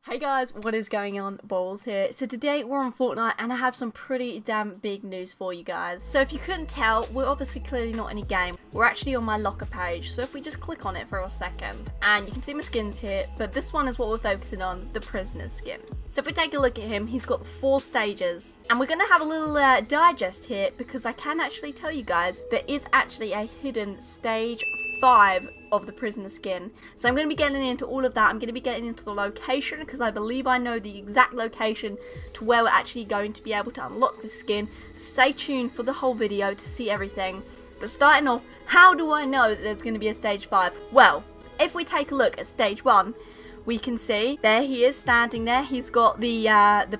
Hey guys, what is going on? Bobblez here. So today we're on Fortnite and I have some pretty damn big news for you guys. So if you couldn't tell, we're obviously clearly not in a game. We're actually on my locker page. So if we just click on it for a second, and you can see my skins here, but this one is what we're focusing on, the prisoner skin. So if we take a look at him, he's got 4 stages. And we're going to have a little digest here because I can actually tell you guys there is actually a hidden stage 5 of the prisoner skin. So I'm going to be getting into all of that. I'm going to be getting into the location because I believe I know the exact location to where we're actually going to be able to unlock the skin. Stay tuned for the whole video to see everything. But starting off, how do I know that there's going to be a stage 5? Well, if we take a look at stage 1, we can see there he is standing there. He's got the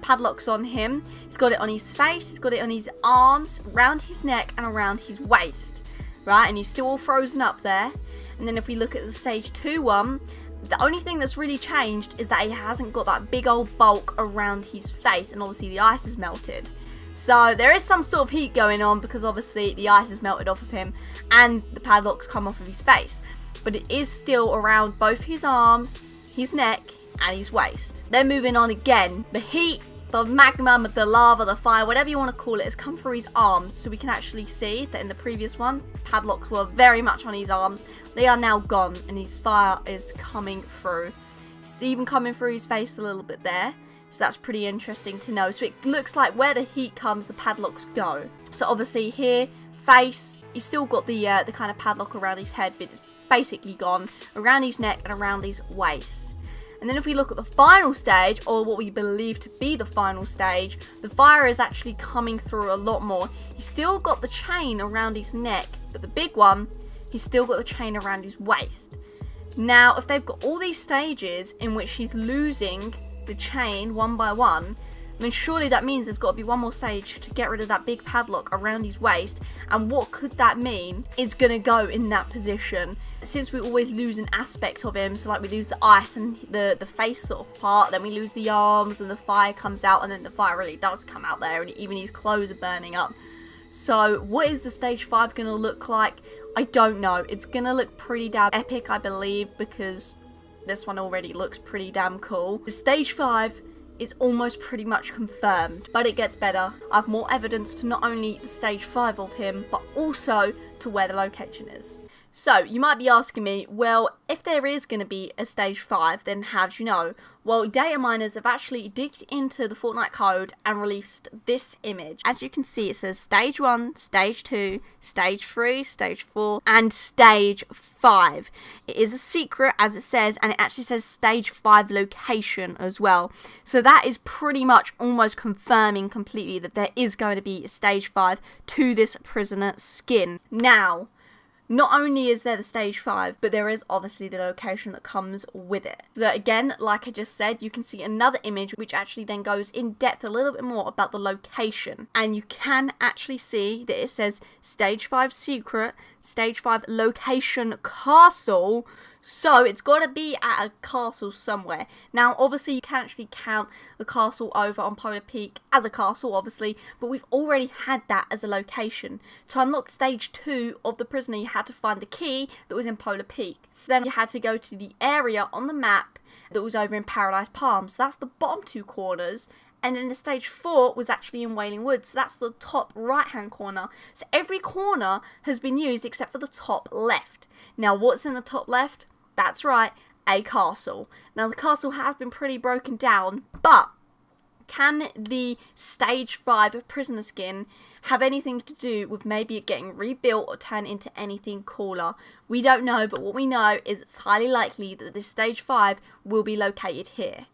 padlocks on him. He's got it on his face. He's got it on his arms, around his neck and around his waist. Right, and he's still all frozen up there. And then if we look at the stage 2 one, the only thing that's really changed is that he hasn't got that big old bulk around his face, and obviously the ice is melted. So there is some sort of heat going on because obviously the ice is melted off of him and the padlocks come off of his face. But it is still around both his arms, his neck and his waist. Then moving on again, the heat, the magma, the lava, the fire, whatever you want to call it, has come through his arms. So we can actually see that in the previous one, padlocks were very much on his arms. They are now gone and his fire is coming through. It's even coming through his face a little bit there. So that's pretty interesting to know. So it looks like where the heat comes, the padlocks go. So obviously here, face, he's still got the kind of padlock around his head, but it's basically gone around his neck and around his waist. And then if we look at the final stage, or what we believe to be the final stage, the fire is actually coming through a lot more. He's still got the chain around his neck, but the big one, he's still got the chain around his waist. Now, if they've got all these stages in which he's losing the chain one by one, then surely that means there's got to be one more stage to get rid of that big padlock around his waist. And what could that mean is going to go in that position? Since we always lose an aspect of him, so like we lose the ice and the face sort of part, then we lose the arms and the fire comes out, and then the fire really does come out there and even his clothes are burning up. So what is the stage 5 going to look like? I don't know. It's going to look pretty damn epic, I believe, because this one already looks pretty damn cool. Stage 5 is almost pretty much confirmed, but it gets better. I have more evidence to not only the stage 5 of him, but also to where the location is. So, you might be asking me, well, if there is going to be a stage 5, then how do you know? Well, data miners have actually digged into the Fortnite code and released this image. As you can see, it says stage 1, stage 2, stage 3, stage 4, and stage 5. It is a secret, as it says, and it actually says stage 5 location as well. So that is pretty much almost confirming completely that there is going to be a stage 5 to this prisoner skin. Now, not only is there the stage 5, but there is obviously the location that comes with it. So again, like I just said, you can see another image which actually then goes in depth a little bit more about the location. And you can actually see that it says stage 5 secret, stage 5 location castle. So it's got to be at a castle somewhere. Now obviously you can actually count the castle over on Polar Peak as a castle obviously, but we've already had that as a location. To unlock stage 2 of the prisoner, you had to find the key that was in Polar Peak. Then you had to go to the area on the map that was over in Paradise Palms. So that's the bottom 2 corners. And then the stage 4 was actually in Wailing Woods. So that's the top right hand corner. So every corner has been used except for the top left. Now what's in the top left? That's right, a castle. Now the castle has been pretty broken down, but can the stage 5 prisoner skin have anything to do with maybe it getting rebuilt or turned into anything cooler? We don't know, but what we know is it's highly likely that this stage 5 will be located here.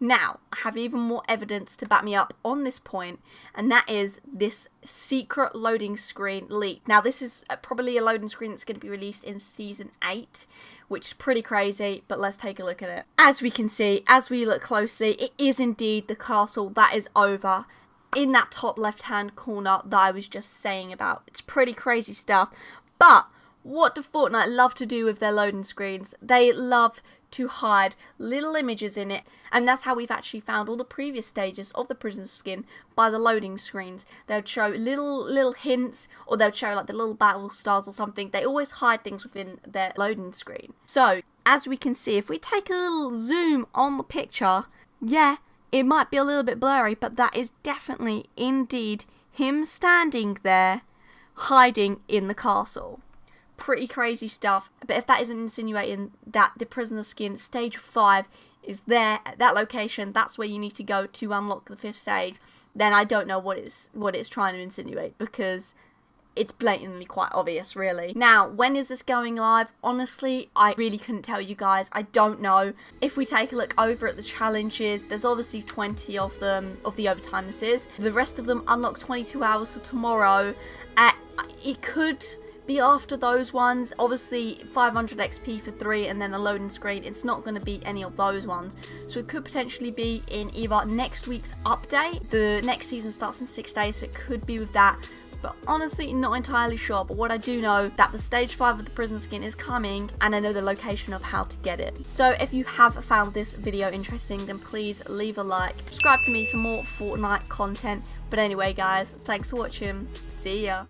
Now, I have even more evidence to back me up on this point, and that is this secret loading screen leak. Now, this is probably a loading screen that's going to be released in Season 8, which is pretty crazy, but let's take a look at it. As we can see, as we look closely, it is indeed the castle that is over in that top left-hand corner that I was just saying about. It's pretty crazy stuff, but what do Fortnite love to do with their loading screens? They love to hide little images in it, and that's how we've actually found all the previous stages of the prisoner skin, by the loading screens. They would show little hints, or they would show like the little battle stars or something. They always hide things within their loading screen. So as we can see, if we take a little zoom on the picture, Yeah, it might be a little bit blurry, but that is definitely, indeed, him standing there, hiding in the castle. Pretty crazy stuff, but if that isn't insinuating that the prisoner skin stage 5 is there at that location, that's where you need to go to unlock the 5th stage, then I don't know what it's trying to insinuate, because it's blatantly quite obvious, really. Now, when is this going live? Honestly, I really couldn't tell you guys. I don't know. If we take a look over at the challenges, there's obviously 20 of them, of the overtime this is. The rest of them unlock 22 hours, so tomorrow. It could be after those ones. Obviously 500 XP for 3 and then a loading screen. It's not going to be any of those ones, so it could potentially be in either next week's update. The next season starts in 6 days, so it could be with that, but honestly not entirely sure. But what I do know, that the stage 5 of the prisoner skin is coming, and I know the location of how to get it. So if you have found this video interesting, then please leave a like, subscribe to me for more Fortnite content. But anyway guys, thanks for watching, see ya.